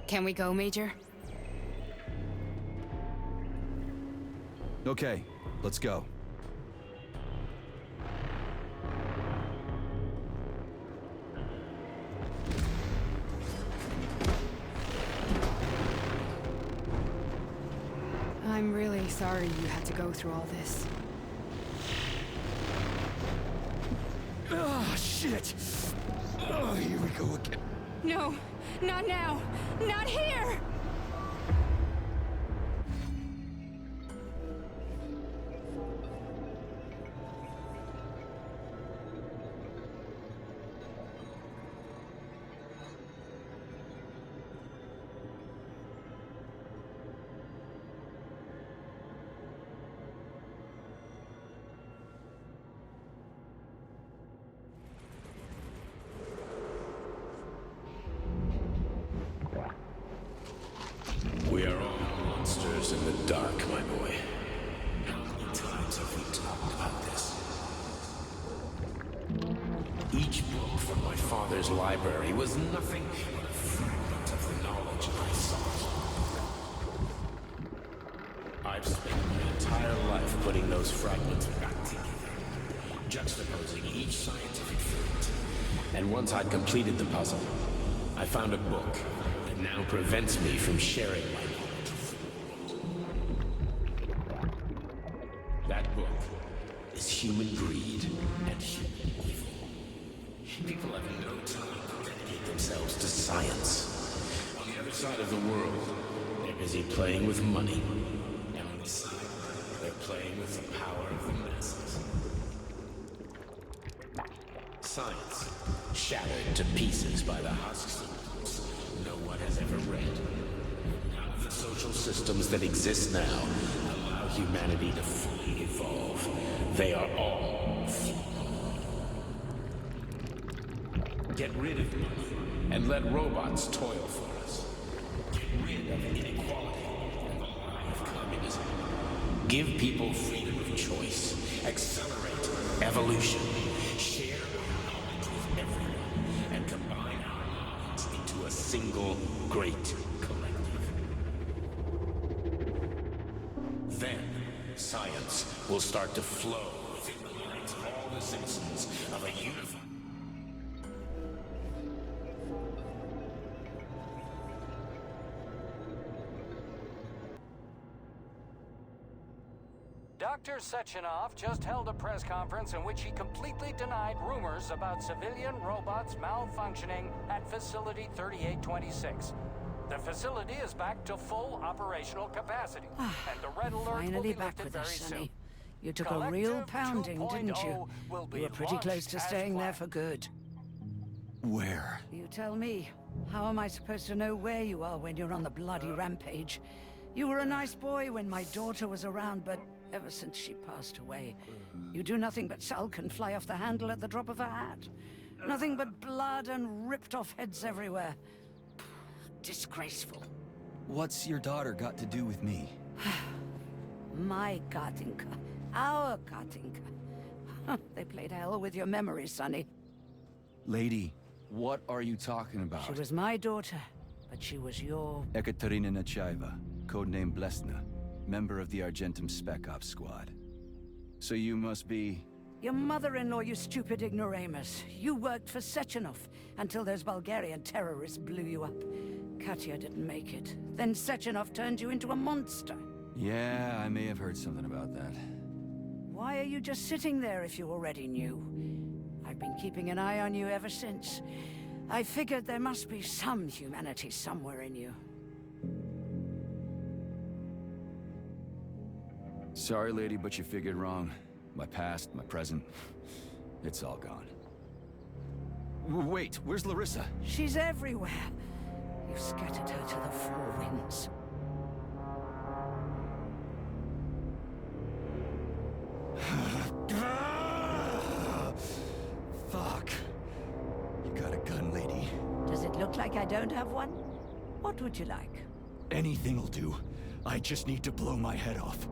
Can we go, Major? Okay, let's go. I'm really sorry you had to go through all this. Oh, shit! Oh, here we go again. No, not now! Not here! We are all monsters in the dark, my boy. How many times have we talked about this? Each book from my father's library was nothing but a fragment of the knowledge I sought. I've spent my entire life putting those fragments back together, juxtaposing each scientific fact. And once I'd completed the puzzle, I found a book that now prevents me from sharing my knowledge with the world. That book is Human Greed and Human Evil. People have no time to dedicate themselves to science. On the other side of the world, they're busy playing with money. And on this side, they're playing with the power of the masses. Science, shattered to pieces by the husks of books no one has ever read. None of the social systems that exist now allow humanity to fully evolve. They are all flawed. Get rid of money and let robots toil for us. Get rid of inequality and the lie of communism. Give people freedom of choice. Accelerate evolution. Share our knowledge with everyone and combine our minds into a single great collective. Then science will start to flow within the minds of all the citizens of a unified. Dr. Sechenov just held a press conference in which he completely denied rumors about civilian robots malfunctioning at Facility 3826. The facility is back to full operational capacity, and the red alert will Finally be back lifted with very us, soon. Sonny. You took a real pounding, didn't you? You were pretty close to staying there for good. Where? You tell me. How am I supposed to know where you are when you're on the bloody rampage? You were a nice boy when my daughter was around, but ever since she passed away, you do nothing but sulk and fly off the handle at the drop of a hat. Nothing but blood and ripped off heads everywhere. Disgraceful. What's your daughter got to do with me? My Katinka. Our Katinka. They played hell with your memory, Sonny. Lady, what are you talking about? She was my daughter, but she was your... Ekaterina Nechaeva, codename Blesna, member of the Argentum Spec Ops squad. So you must be... Your mother-in-law, you stupid ignoramus. You worked for Sechenov until those Bulgarian terrorists blew you up. Katya didn't make it. Then Sechenov turned you into a monster. Yeah, I may have heard something about that. Why are you just sitting there if you already knew? I've been keeping an eye on you ever since. I figured there must be some humanity somewhere in you. Sorry, lady, but you figured wrong. My past, my present, it's all gone. Wait, where's Larissa? She's everywhere. You scattered her to the four winds. Fuck. You got a gun, lady? Does it look like I don't have one? What would you like? Anything'll do. I just need to blow my head off.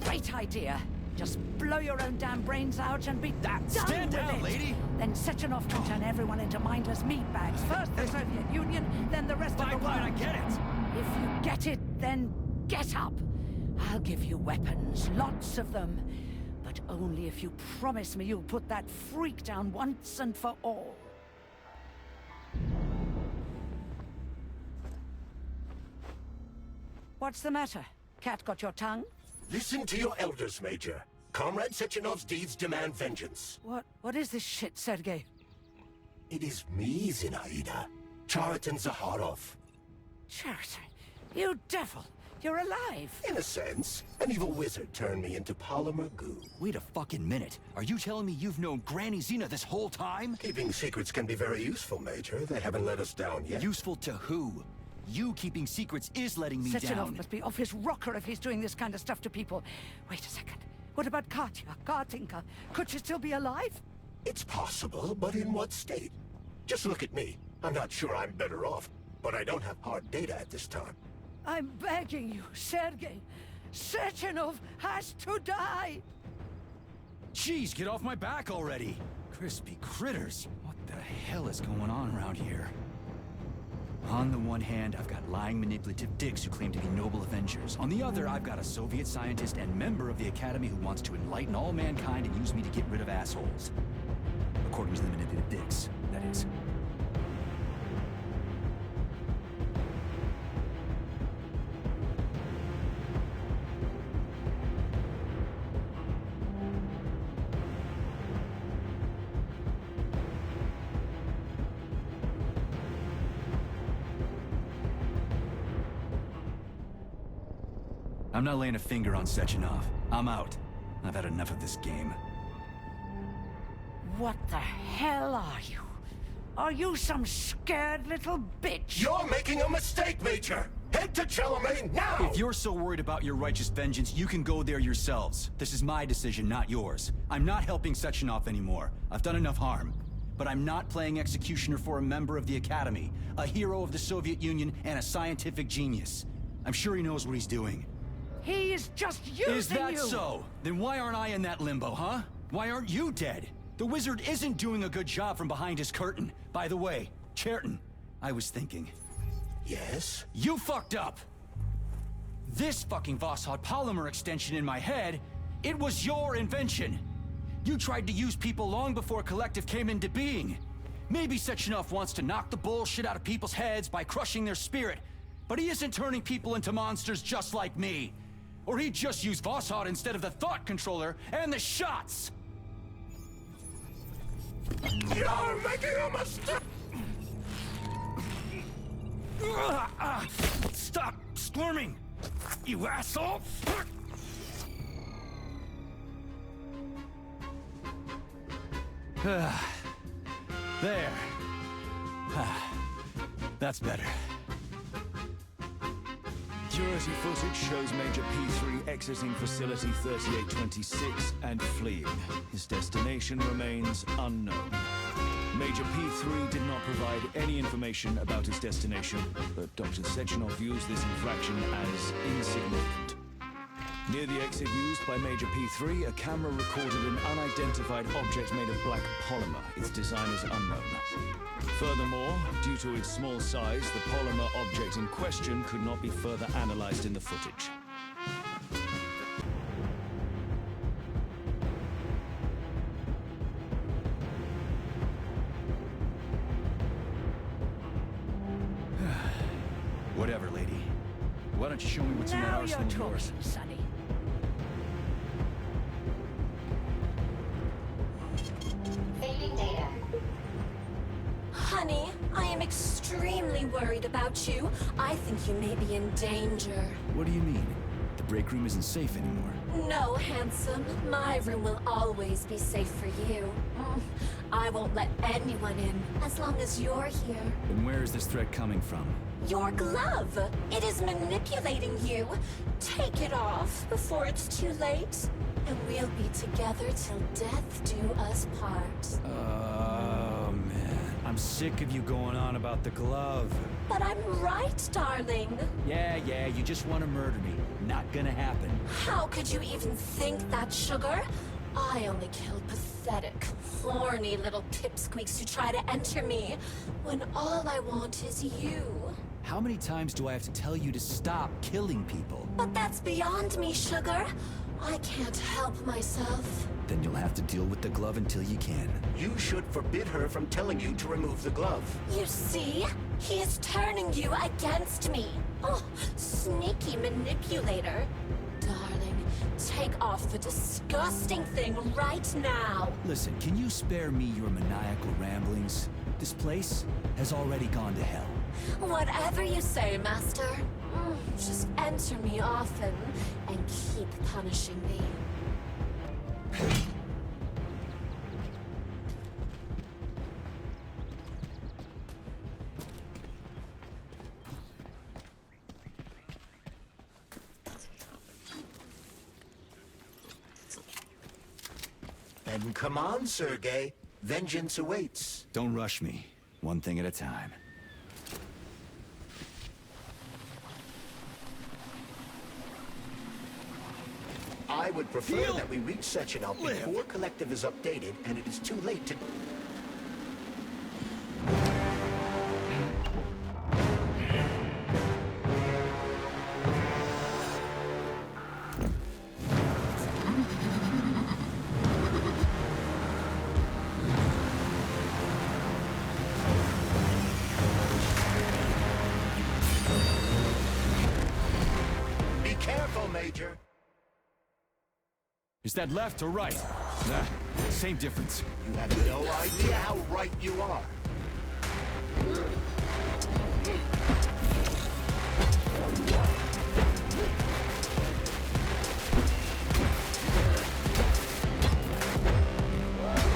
Great idea. Just blow your own damn brains out and be done stand with down, it. lady. Then Sechenov can turn everyone into mindless meatbags. First the Soviet Union, then the rest of the world. I get it. If you get it, then get up. I'll give you weapons, lots of them. But only if you promise me you'll put that freak down once and for all. What's the matter? Cat got your tongue? Listen to your elders, Major. Comrade Sechenov's deeds demand vengeance. What is this shit, Sergei? It is me, Zinaida. Chariton Zaharov. Chariton, you devil! You're alive! In a sense, an evil wizard turned me into polymer goo. Wait a fucking minute. Are you telling me you've known Granny Zina this whole time? Keeping secrets can be very useful, Major. They haven't let us down yet. Useful to who? You keeping secrets is letting me Sechenov down. must be off his rocker if he's doing this kind of stuff to people. Wait a second. What about Katya, Kartinka? Could she still be alive? It's possible, but in what state? Just look at me. I'm not sure I'm better off, but I don't have hard data at this time. I'm begging you, Sergei. Sechenov has to die! Jeez, get off my back already! Crispy critters. What the hell is going on around here? On the one hand, I've got lying, manipulative dicks who claim to be noble avengers. On the other, I've got a Soviet scientist and member of the Academy who wants to enlighten all mankind and use me to get rid of assholes. According to the manipulative dicks, that is. I'm not laying a finger on Sechenov. I'm out. I've had enough of this game. What the hell are you? Are you some scared little bitch? You're making a mistake, Major! Head to Charlemagne now! If you're so worried about your righteous vengeance, you can go there yourselves. This is my decision, not yours. I'm not helping Sechenov anymore. I've done enough harm. But I'm not playing executioner for a member of the Academy, a hero of the Soviet Union, and a scientific genius. I'm sure he knows what he's doing. He is just using you! Is that so? Then why aren't I in that limbo, huh? Why aren't you dead? The wizard isn't doing a good job from behind his curtain. By the way, Cheriton, I was thinking. Yes? You fucked up! This fucking Voskhod polymer extension in my head, it was your invention! You tried to use people long before Collective came into being. Maybe Sechenov wants to knock the bullshit out of people's heads by crushing their spirit, but he isn't turning people into monsters just like me. Or he'd just use Voskhod instead of the thought controller and the shots! You're making a mistake! Stop squirming, you asshole! There. That's better. Security footage shows Major P3 exiting Facility 3826 and fleeing. His destination remains unknown. Major P3 did not provide any information about his destination, but Dr. Sechenov views this infraction as insignificant. Near the exit used by Major P3, a camera recorded an unidentified object made of black polymer. Its design is unknown. Furthermore, due to its small size, the polymer object in question could not be further analyzed in the footage. Whatever, lady. Why don't you show me what's in that Now arsenal you're of yours? talking, Sonny. Fading data. Honey, I am extremely worried about you. I think you may be in danger. What do you mean? The break room isn't safe anymore. No, handsome. My room will always be safe for you. I won't let anyone in as long as you're here. Then where is this threat coming from? Your glove. It is manipulating you. Take it off before it's too late. And we'll be together till death do us part. Oh, man. I'm I'm sick of you going on about the glove. But I'm right, darling. Yeah, you just want to murder me. Not gonna happen. How could you even think that, Sugar? I only kill pathetic, horny little pipsqueaks who try to enter me, when all I want is you. How many times do I have to tell you to stop killing people? But that's beyond me, Sugar. I can't help myself. Then you'll have to deal with the glove until you can. You should forbid her from telling you to remove the glove. You see? He is turning you against me. Oh, sneaky manipulator. Darling, take off the disgusting thing right now. Listen, can you spare me your maniacal ramblings? This place has already gone to hell. Whatever you say, Master. Just enter me often and keep punishing me. Then come on, Sergei. Vengeance awaits. Don't rush me. One thing at a time. I would prefer that we reach Sechenov before Collective is updated and it is too late to... Be careful, Major. Is that left or right? Nah, same difference. You have no idea how right you are.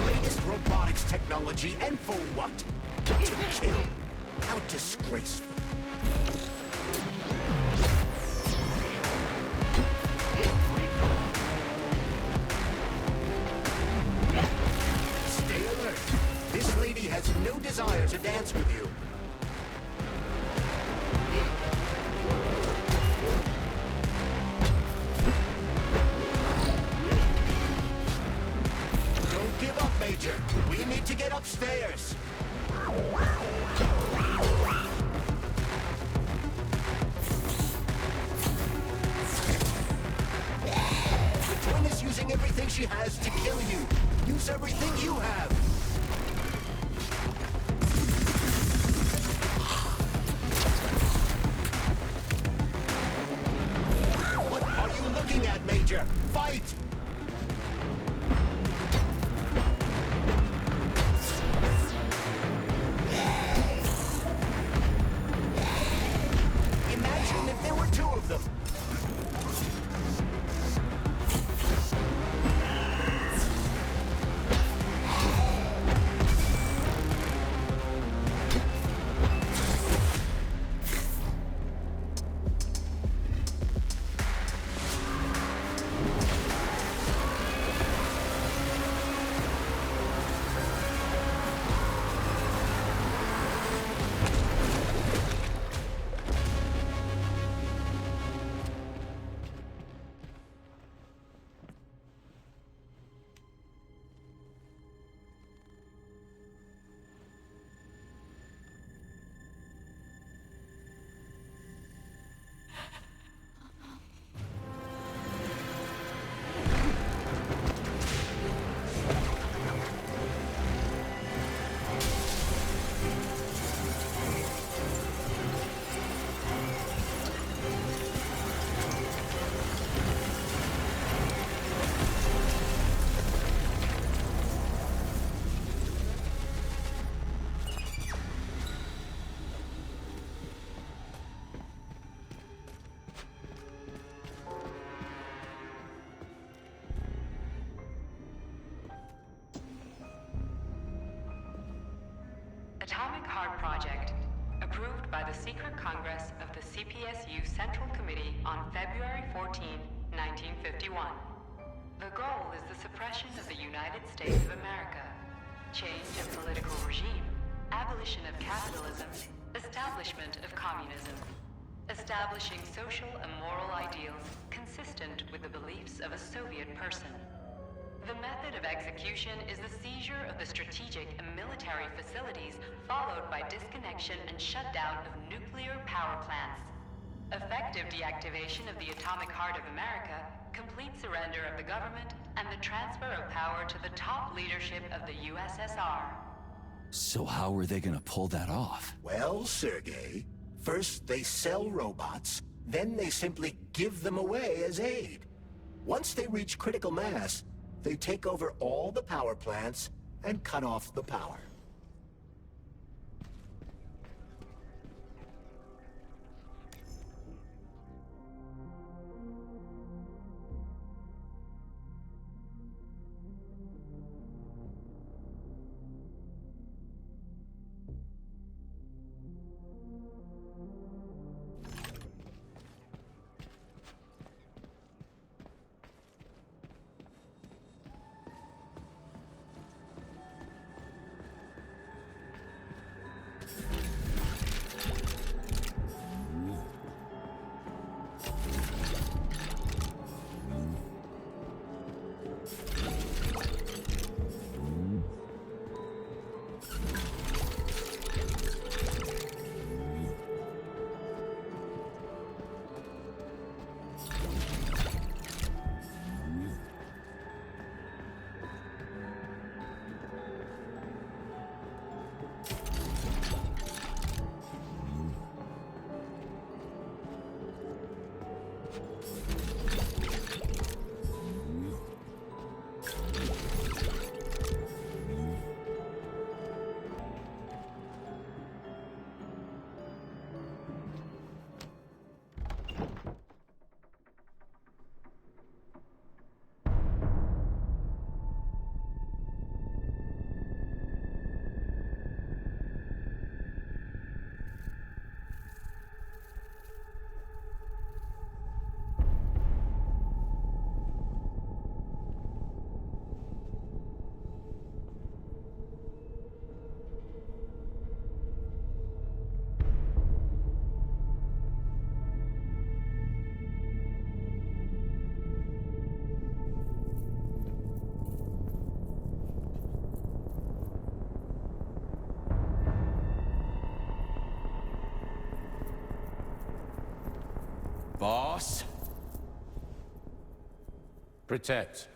Latest robotics technology, and for what? To kill. How disgraceful. Stay alert. This lady has no desire to dance with you. Don't give up, Major. We need to get upstairs. The twin is using everything she has to kill you. Use everything you have. What are you looking at, Major? Fight! Imagine if there were two of them. Atomic Heart Project, approved by the Secret Congress of the CPSU Central Committee on February 14, 1951. The goal is the suppression of the United States of America, change of political regime, abolition of capitalism, establishment of communism, establishing social and moral ideals consistent with the beliefs of a Soviet person. The method of execution is the seizure of the strategic and military facilities, followed by disconnection and shutdown of nuclear power plants. Effective deactivation of the atomic heart of America, complete surrender of the government, and the transfer of power to the top leadership of the USSR. So how are they gonna pull that off? Well, Sergei, first they sell robots, then they simply give them away as aid. Once they reach critical mass, they take over all the power plants and cut off the power. Boss? Protect.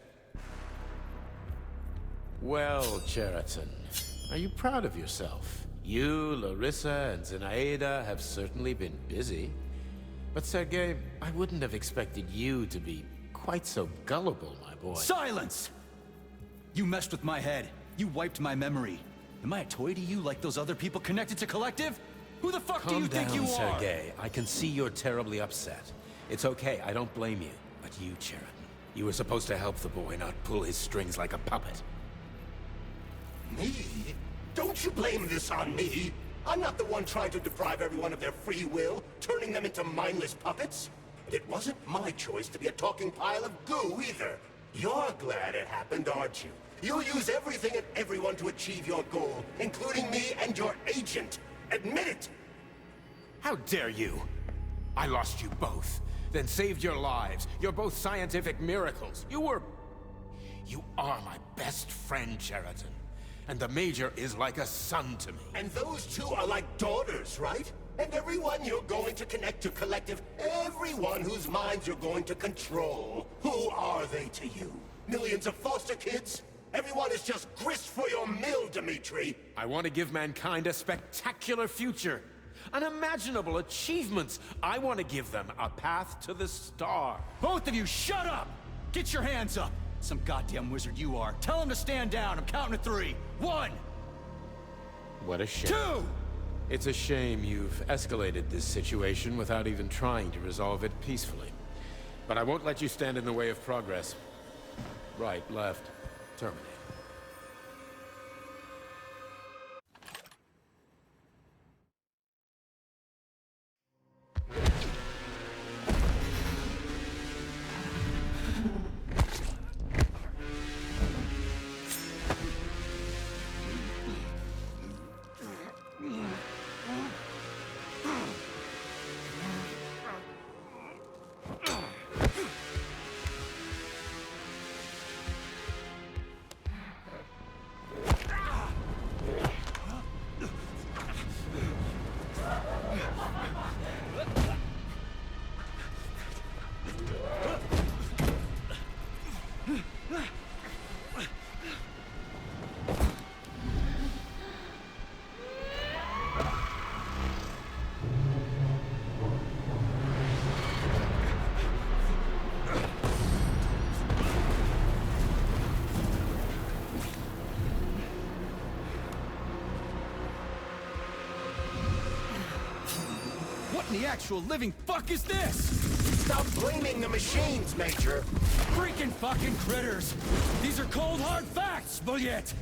Well, Cheriton, are you proud of yourself? You, Larissa, and Zenaida have certainly been busy. But Sergei, I wouldn't have expected you to be quite so gullible, my boy. Silence! You messed with my head. You wiped my memory. Am I a toy to you like those other people connected to Collective? Who the fuck do you think you are? Calm down, Sergei. I can see you're terribly upset. It's okay, I don't blame you. But you, Cheriton, you were supposed to help the boy, not pull his strings like a puppet. Me? Don't you blame this on me? I'm not the one trying to deprive everyone of their free will, turning them into mindless puppets. And it wasn't my choice to be a talking pile of goo, either. You're glad it happened, aren't you? You'll use everything and everyone to achieve your goal, including me and your agent. Admit it! How dare you? I lost you both, then saved your lives. You're both scientific miracles. You are my best friend, Cheriton. And the Major is like a son to me. And those two are like daughters, right? And everyone you're going to connect to Collective, everyone whose minds you're going to control. Who are they to you? Millions of foster kids? Everyone is just grist for your mill, Dimitri. I want to give mankind a spectacular future. Unimaginable achievements. I want to give them a path to the star. Both of you, shut up! Get your hands up! Some goddamn wizard you are. Tell him to stand down. I'm counting to 3. 1! What a shame. 2! It's a shame you've escalated this situation without even trying to resolve it peacefully. But I won't let you stand in the way of progress. Right, left, terminate. in the actual living fuck is this? Stop blaming the machines, Major. Freaking fucking critters! These are cold hard facts, Bulliet!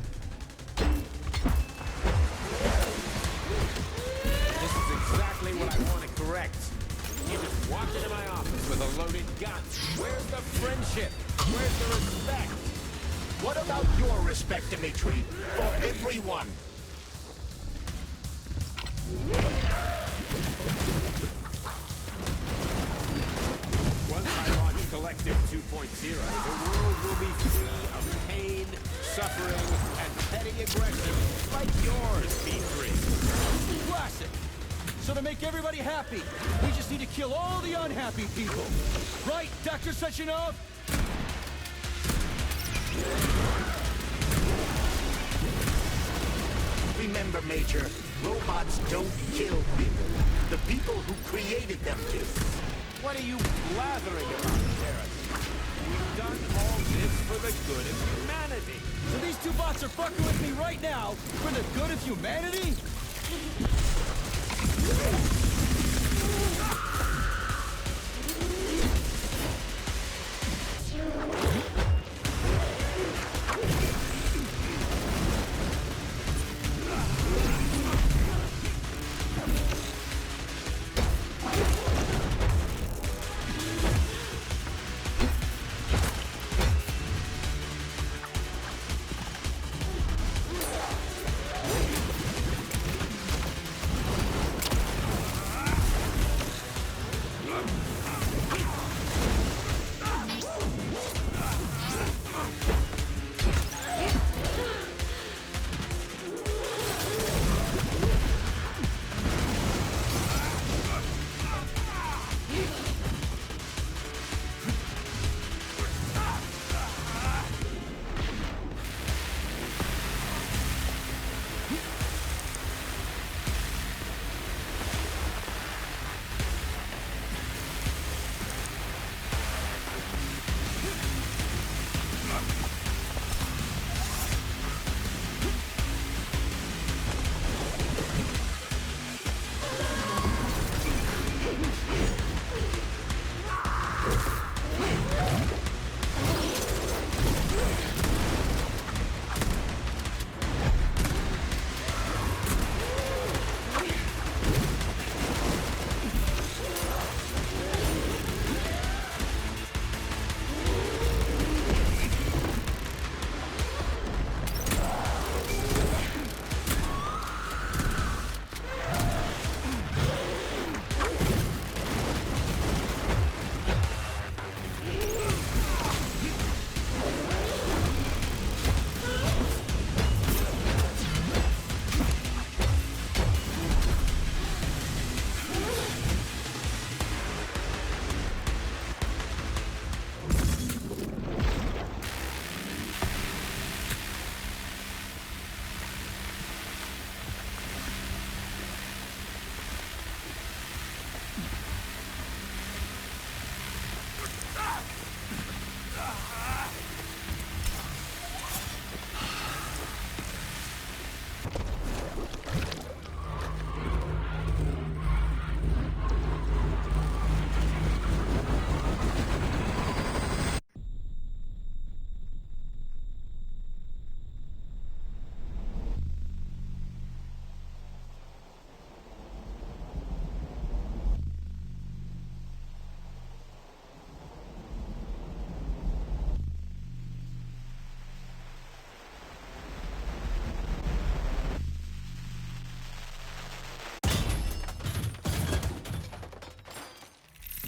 This is exactly what I want to correct. You just walked into my office with a loaded gun. Where's the friendship? Where's the respect? What about your respect, Dimitri? For everyone? Once I launch Collective 2.0, the world will be free of pain, suffering, and petty aggression like yours, P3. Classic! So to make everybody happy, we just need to kill all the unhappy people. Right, Dr. Sechenov? Remember, Major, robots don't kill people. The people who created them do. What are you blathering about, Garrett? We've done all this for the good of humanity. So these two bots are fucking with me right now for the good of humanity?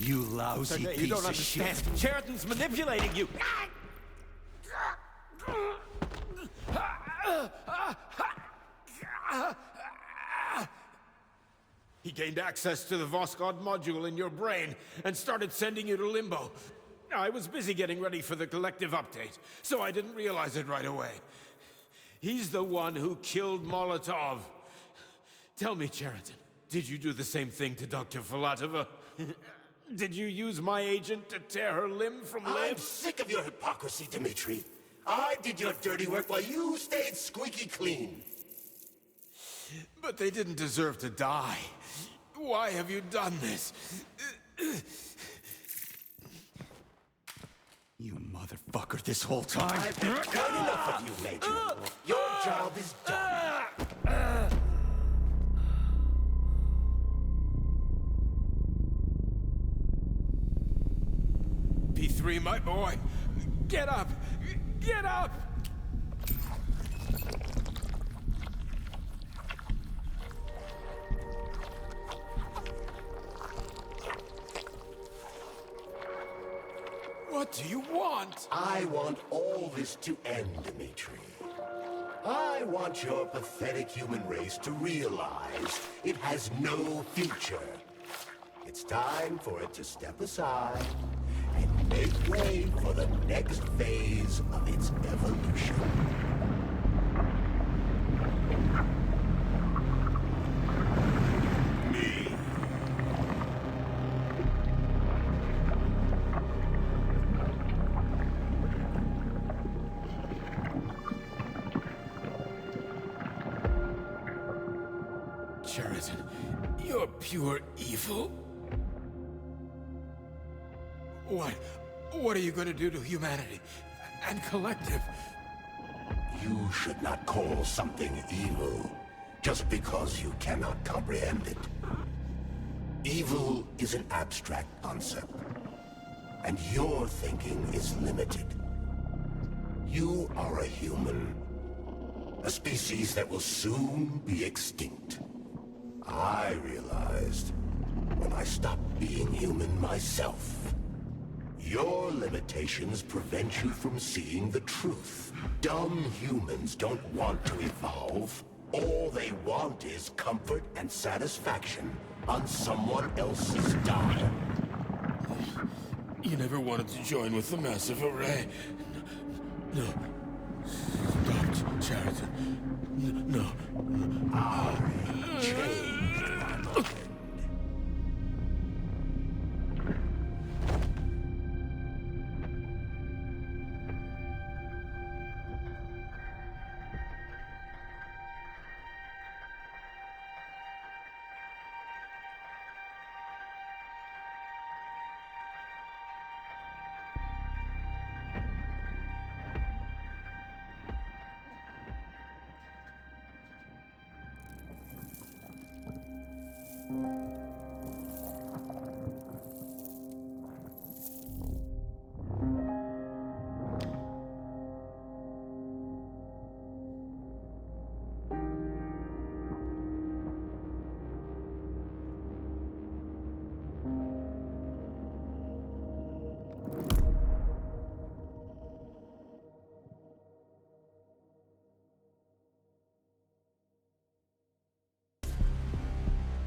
You lousy piece You don't of understand. shit. Sheridan's manipulating you. He gained access to the Voskhod module in your brain and started sending you to Limbo. I was busy getting ready for the collective update, so I didn't realize it right away. He's the one who killed Molotov. Tell me, Sheridan, did you do the same thing to Dr. Filatova? Did you use my agent to tear her limb from limb? I'm sick of your hypocrisy, Dimitri. I did your dirty work while you stayed squeaky clean. But they didn't deserve to die. Why have you done this? You motherfucker this whole time! I've had quite enough of you, Major. Your job is done. P3, my boy! Get up! Get up! What do you want? I want all this to end, Dimitri. I want your pathetic human race to realize it has no future. It's time for it to step aside and make way for the next phase of its evolution. Me. Cheriton, you're pure evil? What are you going to do to humanity and collective? You should not call something evil just because you cannot comprehend it. Evil is an abstract concept, and your thinking is limited. You are a human, a species that will soon be extinct. I realized when I stopped being human myself. Your limitations prevent you from seeing the truth. Dumb humans don't want to evolve. All they want is comfort and satisfaction on someone else's dime. You never wanted to join with the Massive Array. No. Stop, Cheriton. No. I changed, my friend.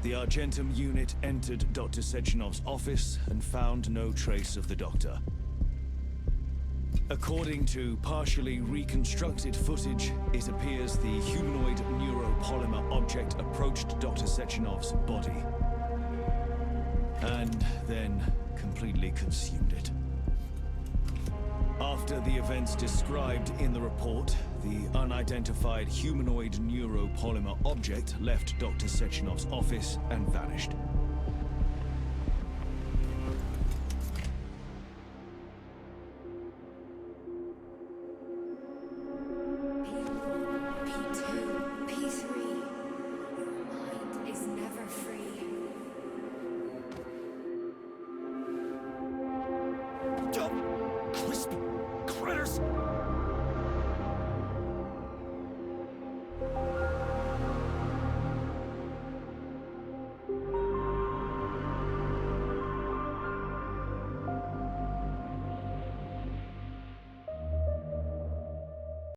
The Argentum unit entered Dr. Sechenov's office and found no trace of the doctor. According to partially reconstructed footage, it appears the humanoid neuropolymer object approached Dr. Sechenov's body, and then completely consumed it. After the events described in the report, the unidentified humanoid neuropolymer object left Dr. Sechenov's office and vanished. P2, P3,